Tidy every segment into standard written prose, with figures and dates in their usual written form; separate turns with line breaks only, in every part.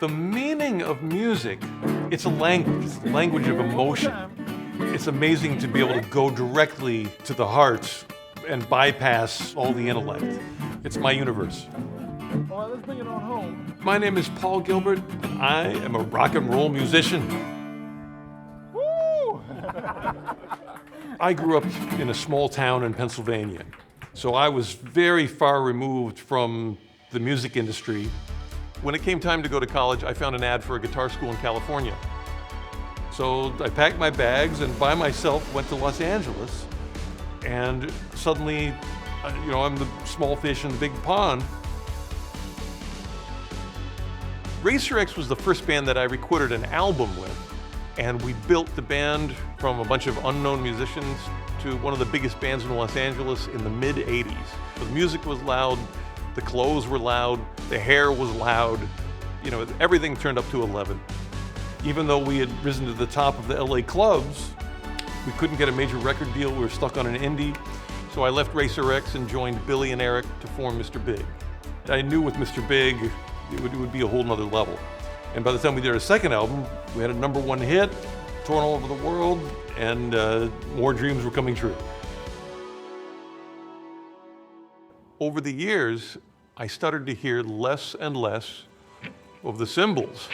The meaning of music, it's a language of emotion. It's amazing to be able to go directly to the heart and bypass all the intellect. It's my universe.
All right, let's bring it on home.
My name is Paul Gilbert, and I am a rock and roll musician.
Woo!
I grew up in a small town in Pennsylvania, so I was very far removed from the music industry. When it came time to go to college, I found an ad for a guitar school in California. So I packed my bags and by myself went to Los Angeles, and suddenly, I'm the small fish in the big pond. Racer X was the first band that I recorded an album with, and we built the band from a bunch of unknown musicians to one of the biggest bands in Los Angeles in the mid-'80s. The music was loud, the clothes were loud, the hair was loud, everything turned up to 11. Even though we had risen to the top of the LA clubs, we couldn't get a major record deal, we were stuck on an indie. So I left Racer X and joined Billy and Eric to form Mr. Big. I knew with Mr. Big, it would be a whole nother level. And by the time we did our second album, we had a #1 hit, touring all over the world, and more dreams were coming true. Over the years, I started to hear less and less of the cymbals.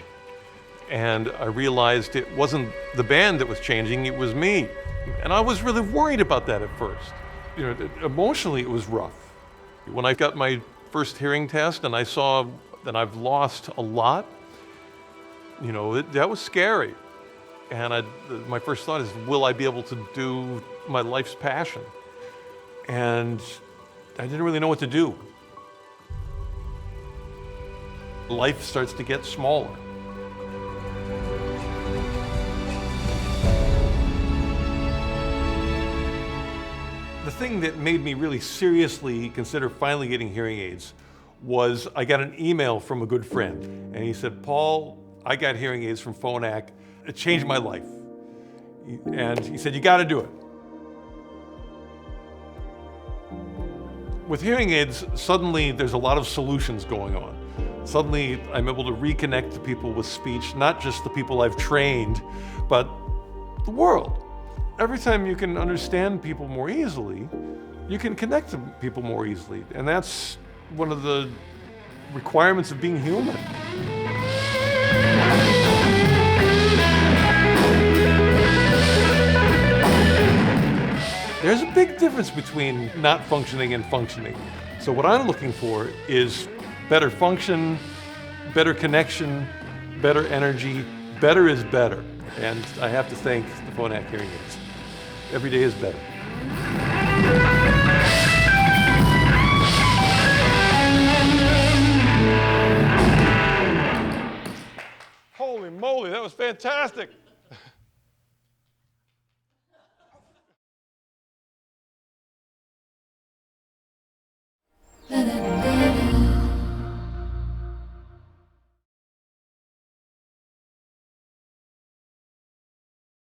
And I realized it wasn't the band that was changing, it was me. And I was really worried about that at first. Emotionally it was rough. When I got my first hearing test and I saw that I've lost a lot, that was scary. And my first thought is, will I be able to do my life's passion? And I didn't really know what to do. Life starts to get smaller. The thing that made me really seriously consider finally getting hearing aids was I got an email from a good friend, and he said, "Paul, I got hearing aids from Phonak. It changed my life." And he said, "You got to do it." With hearing aids, suddenly there's a lot of solutions going on. Suddenly I'm able to reconnect to people with speech, not just the people I've trained, but the world. Every time you can understand people more easily, you can connect to people more easily. And that's one of the requirements of being human. There's a big difference between not functioning and functioning. So what I'm looking for is better function, better connection, better energy. Better is better. And I have to thank the Phonak hearing aids. Every day is better. Holy moly, that was fantastic.